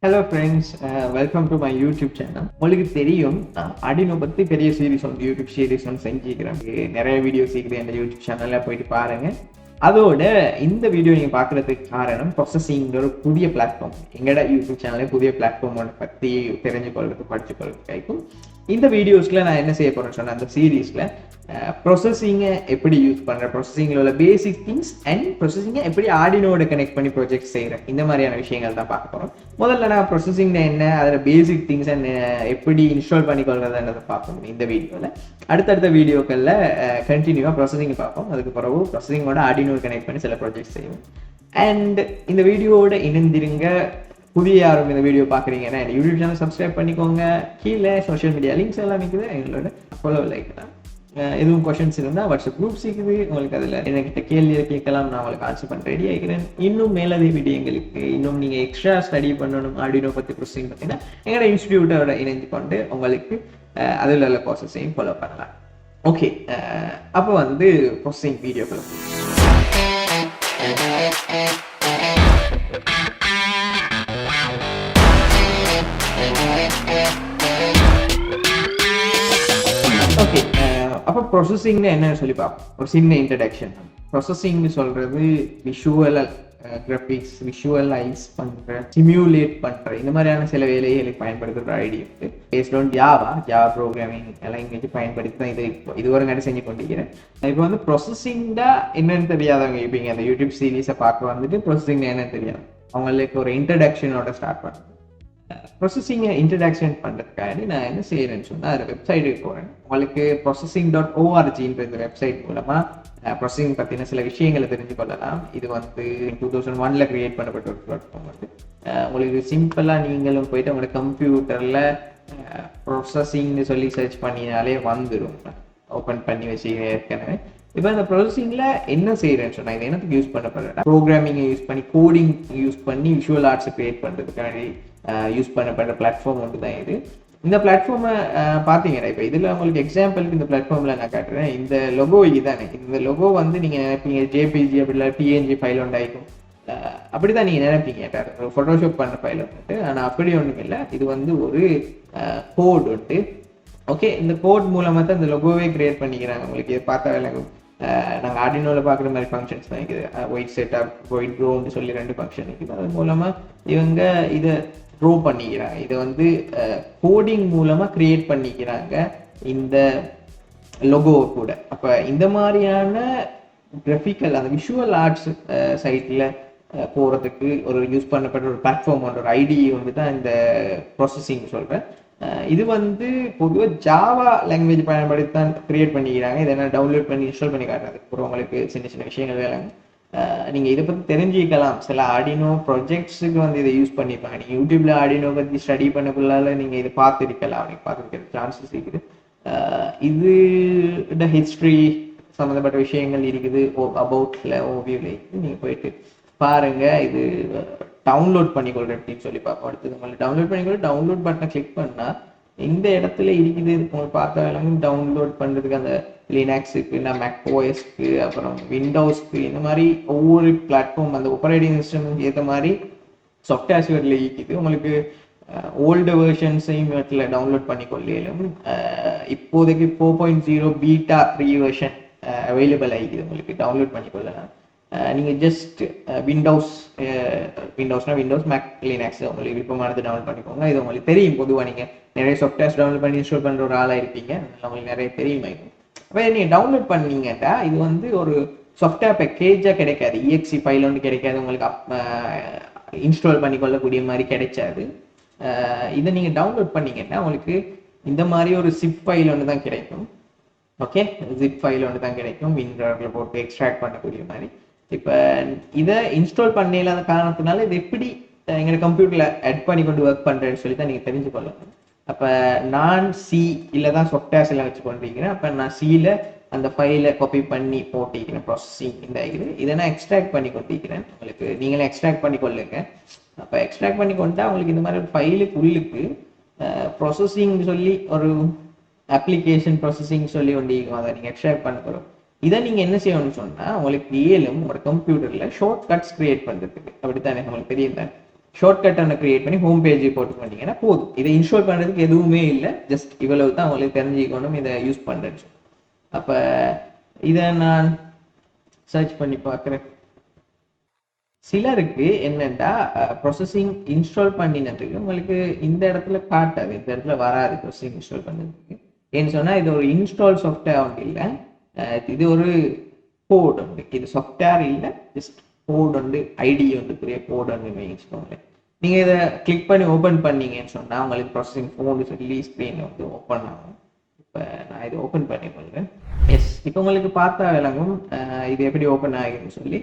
Hello friends, welcome to my YouTube channel. உங்களுக்கு தெரியும், அடினோ பற்றி பெரிய சீரிஸ் வந்து யூடியூப் சீரிஸ் வந்து செஞ்சுக்கிறேன். நிறைய வீடியோஸ் இருக்குது என் யூடியூப் சேனலில் போயிட்டு பாருங்கள். அதோட இந்த வீடியோ நீங்கள் பார்க்குறதுக்கு காரணம் ப்ரொசஸிங்கிற ஒரு புதிய பிளாட்ஃபார்ம். எங்களோட யூடியூப் சேனலில் புதிய பிளாட்ஃபார்மோட பற்றி தெரிஞ்சு கொள்றதுக்கு படிச்சு கொள்றதுக்கும் இந்த வீடியோஸில் நான் என்ன செய்ய போகிறேன்னு சொன்னேன். அந்த சீரீஸில் ப்ரொசஸிங்கை எப்படி யூஸ் பண்ணுறேன், ப்ரொசஸிங்கில் உள்ள பேசிக் திங்ஸ் அண்ட் ப்ரொசஸிங்கை எப்படி ஆர்டினோட கனெக்ட் பண்ணி ப்ராஜெக்ட் செய்கிறேன், இந்த மாதிரியான விஷயங்கள் தான் பார்க்க போகிறோம். முதல்ல நான் ப்ரொசஸிங்னா என்ன, அதில் பேசிக் திங்ஸ் அண்ட் எப்படி இன்ஸ்டால் பண்ணிக்கொள்றதுன்றதை பார்ப்போம் இந்த வீடியோவில். அடுத்தடுத்த வீடியோக்களில் கண்டினியூவாக ப்ரொசஸிங் பார்ப்போம். அதுக்கு பிறகு ப்ரொசஸிங்கோட ஆர்டினோ கனெக்ட் பண்ணி சில ப்ராஜெக்ட் செய்வோம். அண்ட் இந்த வீடியோவோட இணைந்திருங்க. புதிய யாரும் இந்த வீடியோ பார்க்குறீங்கன்னா என் யூடியூப் சேனல் சப்ஸ்கிரைப் பண்ணிக்கோங்க. கீழே சோஷியல் மீடியா லிங்க்ஸ் எல்லாம் இருக்குது, எங்களோட ஃபாலோ லைக் தான். எதுவும் கொஷின்ஸ் இருந்தால் வாட்ஸ்அப் குரூப்ஸ் இருக்குது, உங்களுக்கு அதில் என்கிட்ட கேள்வியை கேட்கலாம். நான் உங்களுக்கு ஆன்சர் பண்ண ரெடி ஆகிக்கிறேன். இன்னும் மேலதிக வீடியோங்களுக்கு இன்னும் நீங்கள் எக்ஸ்ட்ரா ஸ்டடி பண்ணணும் ஆர்டினோ பற்றி ப்ரொசஸிங் பார்த்தீங்கன்னா எங்களோட இன்ஸ்டிடியூட்டோட இணைந்து கொண்டு உங்களுக்கு அதில் உள்ள ப்ராசஸையும் ஃபாலோ பண்ணலாம். ஓகே, அப்போ வந்து ப்ரொசஸிங் வீடியோக்குள்ள ஓகே. அப்போ ப்ரொசஸிங்னு என்னன்னு சொல்லி பார்ப்போம். ஒரு சின்ன இன்ட்ரடக்ஷன். ப்ரொசஸிங்னு சொல்கிறது விஷுவல் கிராஃபிக்ஸ், விஷுவலைஸ் பண்ணுற, சிமியூலேட் பண்ணுற, இந்த மாதிரியான சில வேலைகளுக்கு பயன்படுத்துகிற ஐடியா இருக்குது. Based on Java programming language பயன்படுத்தி தான் இதுவரை நான் செஞ்சு கொண்டிருக்கிறேன். இப்போ வந்து ப்ரொசஸிங்னா என்னன்னு தெரியாதவங்க இருப்பீங்க. அந்த யூடியூப் சீரீஸை பார்க்க வந்துட்டு ப்ரொசஸிங்னா என்னன்னு தெரியாது, அவங்களுக்கு ஒரு இன்ட்ரடக்ஷனோட ஸ்டார்ட் பண்ணுறேன். ப்ரொசஸிங்கை இன்ட்ரடக்ஷன் பண்ணுறதுக்காக நான் என்ன செய்யறேன்னு சொன்னால் அதில் வெப்சைட்டுக்கு போகிறேன். உங்களுக்கு processing.orgன்ற இந்த வெப்சைட் மூலமாக ப்ரொசஸிங் பற்றின சில விஷயங்களை தெரிஞ்சு கொள்ளலாம். இது வந்து 2001 கிரியேட் பண்ணப்பட்ட ஒரு பிளாட்ஃபார்ம். வந்து உங்களுக்கு சிம்பிளாக நீங்களும் போயிட்டு உங்களோட கம்ப்யூட்டரில் ப்ரொசஸிங்னு சொல்லி சர்ச் பண்ணினாலே வந்துடும். ஓப்பன் பண்ணி வச்சுக்கிறேன் ஏற்கனவே. இப்போ இந்த ப்ரொசஸிங்கில் என்ன செய்கிறேன்னு சொன்னால், இது என்னத்துக்கு யூஸ் பண்ணப்படுறேன், ப்ரோக்ராமிங்கை யூஸ் பண்ணி, கோடிங் யூஸ் பண்ணி விஷுவல் ஆர்ட்ஸை கிரியேட் பண்ணுறதுக்காண்டி யூஸ் பண்ணப்படுற பிளாட்ஃபார்ம் ஒன்று தான் இது. இந்த பிளாட்ஃபார்மை பார்த்தீங்கன்னா இப்போ இதில் உங்களுக்கு எக்ஸாம்பிளுக்கு இந்த பிளாட்ஃபார்மில் நான் காட்டுறேன். இந்த லொகோ இதுதானே. இந்த லொகோ வந்து நீங்கள் நினைப்பீங்க ஜேபிஜி அப்படி இல்லை பிஎன்ஜி ஃபைல் ஒன்றாயிருக்கும், அப்படி தான் நீங்கள் நினைப்பீங்க ஃபோட்டோஷாப் பண்ண ஃபைல் வந்துட்டு. ஆனால் அப்படி ஒன்றும் இல்லை, இது வந்து ஒரு கோட் வந்துட்டு. ஓகே, இந்த கோட் மூலமாக தான் இந்த லொகோவே கிரியேட் பண்ணிக்கிறாங்க. உங்களுக்கு இதை பார்த்தா விளங்கும். நாங்கள் ஆர்டினோவில் பார்க்குற மாதிரி ஃபங்க்ஷன்ஸ் தான் இருக்குது. ஒயிட் செட்டப், ஒயிட் க்ரோன்னு சொல்லி 2 ஃபங்க்ஷன் இருக்குது. அது மூலமாக இவங்க இதை ட்ரோ பண்ணிக்கிறாங்க. இதை வந்து கோடிங் மூலமாக கிரியேட் பண்ணிக்கிறாங்க இந்த லொகோவை கூட. அப்போ இந்த மாதிரியான கிராஃபிக்கல் அந்த விஷுவல் ஆர்ட்ஸ் சைட்டில் போகிறதுக்கு ஒரு யூஸ் பண்ணப்பட்ட ஒரு பிளாட்ஃபார்ம், ஒரு ஐடி வந்து தான் இந்த ப்ராசஸிங் சொல்கிறேன். இது வந்து பொதுவாக ஜாவா லாங்குவேஜ் பயன்படுத்தி தான் கிரியேட் பண்ணிக்கிறாங்க. இதை என்ன டவுன்லோட் பண்ணி இன்ஸ்டால் பண்ணி காட்டுறது அப்புறம் உங்களுக்கு சின்ன சின்ன விஷயங்கள் வேலைங்க. நீங்கள் இதை பற்றி தெரிஞ்சுக்கலாம். சில ஆர்டினோ ப்ராஜெக்ட்ஸுக்கு வந்து இதை யூஸ் பண்ணிப்பாங்க. நீங்கள் யூடியூப்ல ஆர்டினோ பற்றி ஸ்டடி பண்ணக்குள்ளால நீங்கள் இதை பார்த்துருக்கலாம், நீங்கள் பார்த்துருக்க சான்சஸ் இருக்குது. இது ஹிஸ்ட்ரி சம்மந்தப்பட்ட விஷயங்கள் இருக்குது, அபவுட்ல ஓவியூல இருக்குது. நீங்கள் போயிட்டு பாருங்க. இது டவுன்லோட் பண்ணிக்கொள்ற அப்படின்னு சொல்லி பார்ப்போம். அடுத்தது உங்களுக்கு டவுன்லோட் பட்டனை கிளிக் பண்ணால் இந்த இடத்துல இருக்குது. உங்களுக்கு பார்த்தா எல்லாமே டவுன்லோட் பண்ணுறதுக்கு அந்த லினக்ஸுக்கு, இல்லை மேக் ஓஎஸ்க்கு, அப்புறம் விண்டோஸ்க்கு, இந்த மாதிரி ஒவ்வொரு பிளாட்ஃபார்ம் அந்த ஆப்பரேட்டிங் சிஸ்டமுக்கு ஏற்ற மாதிரி சாஃப்ட்வேர்ஸ் இவற்றில் இருக்குது. உங்களுக்கு ஓல்டு வெர்ஷன்ஸையும் இவற்றில் டவுன்லோட் பண்ணிக்கொள்ளும். இப்போதைக்கு 4.0 பீட்டா 3 வெர்ஷன் அவைலபிள் ஆகிக்குது. உங்களுக்கு டவுன்லோட் பண்ணிக்கொள்ளலாம். நீங்கள் ஜஸ்ட் விண்டோஸ்னா விண்டோஸ், மேக் லினக்ஸ் உங்களுக்கு விருப்பமானது டவுன்லோட் பண்ணிக்கோங்க. இது உங்களுக்கு தெரியும். பொதுவாக நீங்கள் நிறைய சாஃப்ட்வேர்ஸ் டவுன்லோட் பண்ணி இன்ஸ்டால் பண்ணுற ஒரு ஆளாக இருப்பீங்க, உங்களுக்கு நிறைய தெரியுமா இருக்கும். அப்போ நீங்கள் டவுன்லோட் பண்ணீங்கன்னா இது வந்து ஒரு சாஃப்ட்வேர் பேக்கேஜாக கிடைக்காது, EXE ஃபைல் ஒன்று கிடைக்காது, உங்களுக்கு இன்ஸ்டால் பண்ணிக்கொள்ளக்கூடிய மாதிரி கிடைச்சாது. இதை நீங்கள் டவுன்லோட் பண்ணீங்கன்னா உங்களுக்கு இந்த மாதிரி ஒரு சிப் ஃபைல் ஒன்று தான் கிடைக்கும். ஓகே, ஜிப் ஃபைல் ஒன்று தான் கிடைக்கும், விண்டோவில் போட்டு எக்ஸ்ட்ராக்ட் பண்ணக்கூடிய மாதிரி. இப்போ இதை இன்ஸ்டால் பண்ணலாத காரணத்தினால இது எப்படி எங்களோட கம்ப்யூட்டரில் ஆட் பண்ணி கொண்டு ஒர்க் பண்ணுறேன்னு சொல்லி தான் நீங்கள் தெரிஞ்சு கொள்ளணும். அப்போ நான் சியில் தான் சாஃப்ட்வேர்ஸ் எல்லாம் வச்சு கொண்டிருக்கிறேன். அப்போ நான் சியில் அந்த ஃபைலை காப்பி பண்ணி போட்டிருக்கிறேன். ப்ராசஸிங் இந்த இதை நான் எக்ஸ்ட்ராக்ட் பண்ணி கொண்டிருக்கிறேன். உங்களுக்கு நீங்களே எக்ஸ்ட்ராக்ட் பண்ணி கொள்ளுங்க. அப்போ எக்ஸ்ட்ராக்ட் பண்ணி கொண்டா உங்களுக்கு இந்த மாதிரி ஒரு ஃபைலுக்கு உள்ளுக்கு ப்ராசஸிங் சொல்லி ஒரு அப்ளிகேஷன் ப்ராசஸிங் சொல்லி ஒன்று அதை நீங்கள் எக்ஸ்ட்ராக்ட் பண்ண போகிறோம். இதை நீங்கள் என்ன செய்யணும்னு சொன்னால் உங்களுக்கு ஏலும் உங்களோட கம்ப்யூட்டரில் ஷார்ட் கட்ஸ் கிரியேட் பண்ணுறதுக்கு, அப்படித்தானே உங்களுக்கு தெரியும் தானே. ஷார்ட்கட் ஒன்று கிரியேட் பண்ணி ஹோம் பேஜ் போட்டு பண்ணிங்கன்னா போதும். இதை இன்ஸ்டால் பண்ணுறதுக்கு எதுவுமே இல்லை, ஜஸ்ட் இவ்வளவு தான் உங்களுக்கு தெரிஞ்சுக்கணும் இதை யூஸ் பண்ணுறது. அப்போ இதை நான் சர்ச் பண்ணி பார்க்குறேன். சிலருக்கு என்னென்னா ப்ரொசஸிங் இன்ஸ்டால் பண்ணினதுக்கு உங்களுக்கு இந்த இடத்துல காட்டாது, இந்த இடத்துல வராது ப்ரொசஸிங் இன்ஸ்டால் பண்ணதுக்கு. ஏன்னு சொன்னால் இது ஒரு இன்ஸ்டால் சாஃப்ட்வேர் ஒன்று இல்லை, இது ஒரு கோட் உண்டு. இது சாஃப்ட்வேர் இல்லை, ஜஸ்ட் கோட் உண்டு, ஐடி வந்துக்குரிய கோட் ஒன்று வச்சுக்கோங்களேன். நீங்கள் இதை கிளிக் பண்ணி ஓப்பன் பண்ணீங்கன்னு சொன்னால் உங்களுக்கு ப்ராசஸிங் ஃபோன் சொல்லி ஸ்க்ரீனில் வந்து ஓப்பன் ஆகும். இப்போ நான் இதை ஓப்பன் பண்ணி கொள்கிறேன். எஸ், இப்போ உங்களுக்கு பார்த்தா விளங்கும் இது எப்படி ஓப்பன் ஆகுதுன்னு சொல்லி.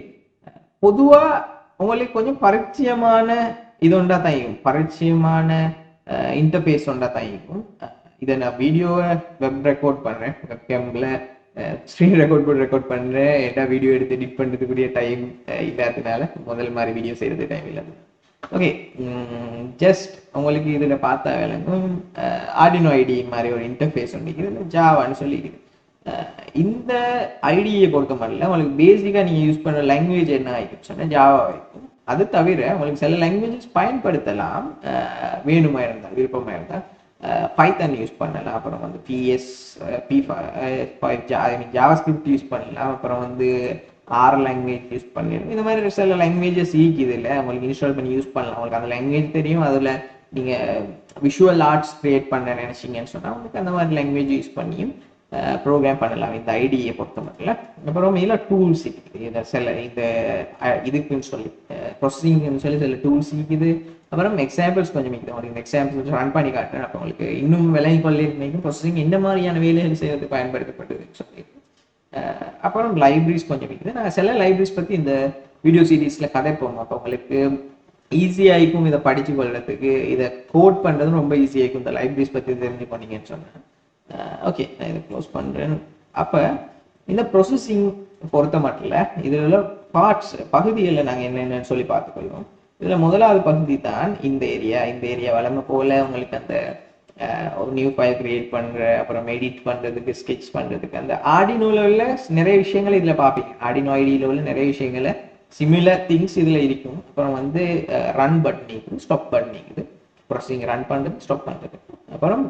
பொதுவாக உங்களுக்கு கொஞ்சம் பரிச்சயமான இது ஒன்றா தான் இருக்கும், பரிச்சயமான இன்டர்ஃபேஸ் ஒன்றா தான் இருக்கும். இதை நான் வீடியோவை வெப் ரெக்கார்ட் பண்ணுறேன், வெப் கேமில் ஸ்க்ரீன் ரெக்கார்ட் பண்ணுறேன். ஏன்னா வீடியோ எடுத்து எடிட் பண்ணுறதுக்குரிய டைம் இல்லாததுனால முதல் மாதிரி வீடியோ செய்கிறது டைம் இல்லாது. ஓகே, ஜஸ்ட் உங்களுக்கு இதில் பார்த்தா விளங்கும் ஆர்டினோ ஐடி மாதிரி ஒரு இன்டர்ஃபேஸ் ஒன்று இருக்குது, ஜாவான்னு சொல்லிக்குது. இந்த ஐடியை பொறுத்த மட்டும் உங்களுக்கு பேசிக்காக நீங்கள் யூஸ் பண்ணுற லாங்குவேஜ் என்ன ஆகிக்கும் சொன்னால் ஜாவா ஆகிக்கும். அது தவிர உங்களுக்கு சில லாங்குவேஜஸ் பயன்படுத்தலாம், வேணுமா இருந்தால் விருப்பமாக இருந்தால் பைத்தான் யூஸ் பண்ணலாம். அப்புறம் வந்து ஜாவா ஸ்கிரிப்ட் யூஸ் பண்ணலாம். அப்புறம் வந்து ஆர் லாங்குவேஜ் யூஸ் பண்ணிடலாம். இந்த மாதிரி சில லாங்குவேஜஸ் ஈக்குது இல்லை, உங்களுக்கு இன்ஸ்டால் பண்ணி யூஸ் பண்ணலாம். உங்களுக்கு அந்த லாங்குவேஜ் தெரியும், அதில் நீங்கள் விஷுவல் ஆர்ட்ஸ் கிரியேட் பண்ண நினச்சிங்கன்னு சொன்னால் உங்களுக்கு அந்த மாதிரி லாங்குவேஜ் யூஸ் பண்ணியும் ப்ரோக்ராம் பண்ணலாம் இந்த ஐடியை பொறுத்த மட்டும். அப்புறம் இதில் டூல்ஸ் இருக்குது, இதை சில இந்த இதுக்குன்னு சொல்லி ப்ரொசஸிங்னு சொல்லி சில டூல்ஸ் இருக்குது. அப்புறம் எக்ஸாம்பிள்ஸ் கொஞ்சம் இருக்குது, உங்களுக்கு இந்த எக்ஸாம்பிள்ஸ் ரன் பண்ணி காட்டுறேன். அப்போ உங்களுக்கு இன்னும் விளங்கி கொள்ளிருந்தீங்க ப்ரொசஸிங் என்ன மாதிரியான வேலைகள் செய்யறதுக்கு பயன்படுத்தப்படுதுன்னு சொல்லி. அப்புறம் லைப்ரரிஸ் கொஞ்சம் இருக்குது. நான் சில லைப்ரரிஸ் பற்றி இந்த வீடியோ சீரீஸில் கதைப்போம். அப்போ உங்களுக்கு ஈஸியாகிக்கும் இதை படித்து கொள்றதுக்கு, இதை கோட் பண்ணுறதும் ரொம்ப ஈஸியாகிக்கும் இந்த லைப்ரரிஸ் பற்றி தெரிஞ்சு பண்ணீங்கன்னு சொன்னேன். ஓகே, நான் இதை க்ளோஸ் பண்ணுறேன். அப்போ இந்த ப்ரொசஸிங் பொறுத்த மட்டும் இதில் பார்ட்ஸ் பகுதிகளில் நாங்கள் என்னென்னு சொல்லி பார்த்துக்கொள்வோம். இதில் முதலாவது பகுதி தான் இந்த ஏரியா. இந்த ஏரியா வளமை போல் உங்களுக்கு அந்த ஒரு நியூ ஃபைல் கிரியேட் பண்ணுற, அப்புறம் எடிட் பண்ணுறதுக்கு, ஸ்கெட்ச் பண்ணுறதுக்கு அந்த ஆர்டினோவில் உள்ள நிறைய விஷயங்கள் இதில் பார்ப்பீங்க. ஆர்டினோ ஐடியில் உள்ள நிறைய விஷயங்களை சிமிலர் திங்ஸ் இதில் இருக்கும். அப்புறம் வந்து ரன் பட்டன் இருக்குது, ஸ்டாப் பட்டன் இருக்குது, ப்ரொசஸிங் ரன் பண்ணுறது, ஸ்டாப் பண்ணுறது. அப்புறம்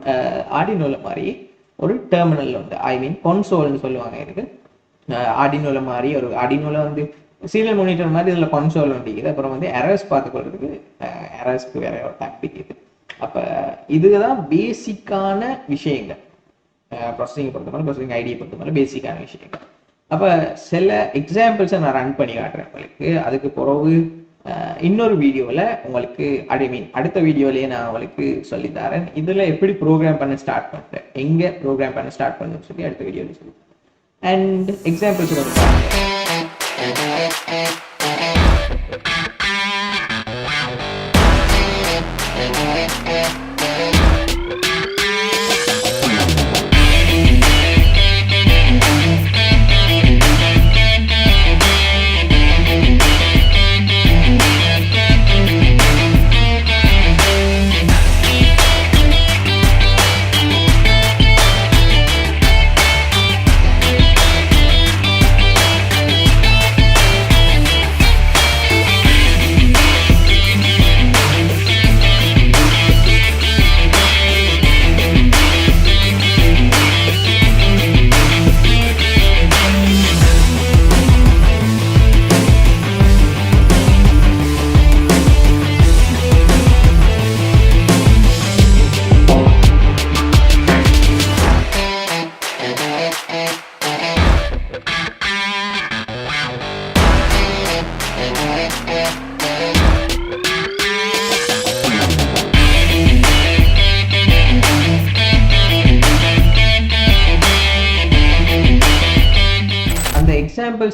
ஆர்டினோவில் மாதிரி ஒரு டெர்மினல் உண்டு, ஐ மீன் கன்சோல்னு சொல்லுவாங்க. இதுக்கு ஆர்டினோவில் மாதிரி ஒரு ஆர்டினோவில் வந்து சீரியல் மானிட்டர் மாதிரி இதில் கன்சோல் உண்டு. அப்புறம் வந்து எரர்ஸ் பார்த்துக்கொள்றதுக்கு எரர்ஸ்க்கு வேற ஒரு டாபிக் இது. அப்போ இதுதான் பேசிக்கான விஷயங்கள் ப்ரொசஸிங் பொறுத்த மாதிரி, ப்ரொசஸிங் ஐடியை பொறுத்த மாதிரி பேசிக்கான விஷயங்கள். அப்போ சில எக்ஸாம்பிள்ஸை நான் ரன் பண்ணி காட்டுறேன் உங்களுக்கு. அதுக்கு பிறகு இன்னொரு வீடியோவில் உங்களுக்கு அடுத்த வீடியோலேயே நான் உங்களுக்கு சொல்லித்தரேன் இதில் எப்படி ப்ரோக்ராம் பண்ண ஸ்டார்ட் பண்ணுறேன், எங்கே ப்ரோக்ராம் பண்ண ஸ்டார்ட் பண்ணுன்னு சொல்லி அடுத்த வீடியோவில் சொல்லி. அண்ட் எக்ஸாம்பிள்ஸ்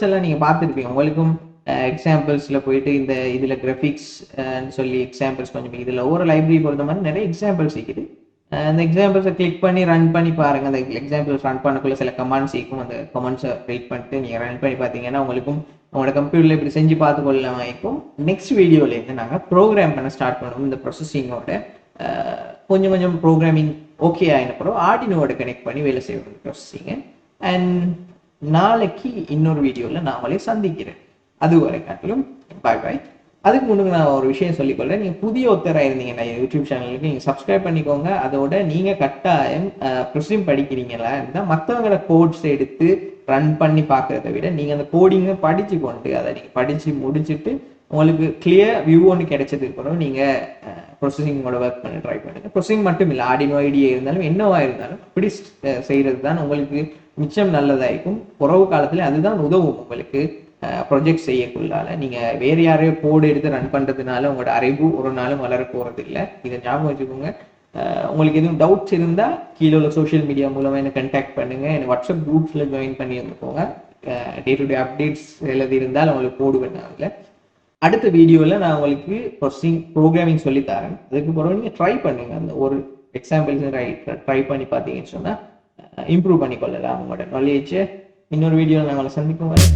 எல்லாம் நீங்கள் பார்த்துருப்பீங்க. உங்களுக்கும் எக்ஸாம்பிள்ஸில் போயிட்டு இந்த இதில் கிராஃபிக்ஸ் சொல்லி எக்ஸாம்பிள்ஸ் கொஞ்சம் இதில் ஒவ்வொரு லைப்ரரி பொறுத்த மாதிரி நிறைய எக்ஸாம்பிள்ஸ் இருக்குது. அந்த எக்ஸாம்பிள்ஸை கிளிக் பண்ணி ரன் பண்ணி பாருங்கள். அந்த எக்ஸாம்பிள்ஸ் ரன் பண்ணக்குள்ள சில கமெண்ட்ஸ் இருக்கும். அந்த கமெண்ட்ஸை ரீட் பண்ணிட்டு நீங்கள் ரன் பண்ணி பார்த்தீங்கன்னா உங்களுக்கும் உங்களோட கம்ப்யூட்டரில் இப்படி செஞ்சு பார்த்துக்கொள்ளலாம். இருக்கும் நெக்ஸ்ட் வீடியோலேருந்து நாங்கள் ப்ரோக்ராம் பண்ண ஸ்டார்ட் பண்ணுவோம். இந்த ப்ரொசஸிங்கோட கொஞ்சம் கொஞ்சம் ப்ரோக்ராமிங் ஓகே ஆகினப்பறம் ஆர்டினோட கனெக்ட் பண்ணி வேலை செய்வோம் ப்ரொசஸிங்கை. அண்ட் நாளைக்கு இன்னொரு வீடியோவில் நான் உங்களை சந்திக்கிறேன். அதுவரை காட்டிலும் பாய் பாய். அதுக்கு முன்னுக்கு நான் ஒரு விஷயம் சொல்லிக்கொள்றேன். நீங்க புதிய ஒருத்தராக இருந்தீங்கன்னா யூடியூப் சேனலுக்கு நீங்க சப்ஸ்கிரைப் பண்ணிக்கோங்க. அதோட நீங்க கட்டாயம் ப்ரிசிம் படிக்கிறீங்களா இருந்தால் மற்றவங்களோட கோட்ஸ் எடுத்து ரன் பண்ணி பார்க்கறத விட நீங்க அந்த கோடிங்கை படிச்சு கொண்டு அதை நீங்க படிச்சு முடிச்சுட்டு உங்களுக்கு கிளியர் வியூ ஒன்று கிடைச்சதுக்கு பிறகு நீங்க ப்ரொசஸிங்கோட ஒர்க் பண்ண ட்ரை பண்ணுங்க. ப்ரொசஸிங் மட்டும் இல்லை, ஆர்டினோ ஐடியா இருந்தாலும் என்னவா இருந்தாலும் இப்படி செய்யறது தான் உங்களுக்கு மிச்சம் நல்லதாயிருக்கும். உறவு காலத்துல அதுதான் உதவும் உங்களுக்கு ப்ரொஜெக்ட் செய்யக்குள்ளால. நீங்க வேற யாரையும் கோடு எடுத்து ரன் பண்றதுனால உங்களோட அறிவு ஒரு நாளும் வளர போறது இல்லை. இதை ஞாபகம் வச்சுக்கோங்க. உங்களுக்கு எதுவும் டவுட்ஸ் இருந்தா கீழே உள்ள சோஷியல் மீடியா மூலமா என்ன கண்டாக்ட் பண்ணுங்க. எனக்கு வாட்ஸ்அப் குரூப்ஸ்ல ஜாயின் பண்ணி வந்துக்கோங்க. டே டு டே அப்டேட்ஸ் எழுதி இருந்தால் உங்களுக்கு போடுவேன். அதில் அடுத்த வீடியோவில் நான் உங்களுக்கு ப்ரோக்ராமிங் சொல்லித்தரேன். அதுக்கு பிறகு நீங்கள் ட்ரை பண்ணுங்க. அந்த ஒரு எக்ஸாம்பிள்ஸ் ட்ரை பண்ணி பார்த்தீங்கன்னு சொன்னால் இம்ப்ரூவ் பண்ணிக்கொள்ளலாம் உங்களோட நாலேஜை. இன்னொரு வீடியோவில் நான் உங்களை சந்திக்கும் வரை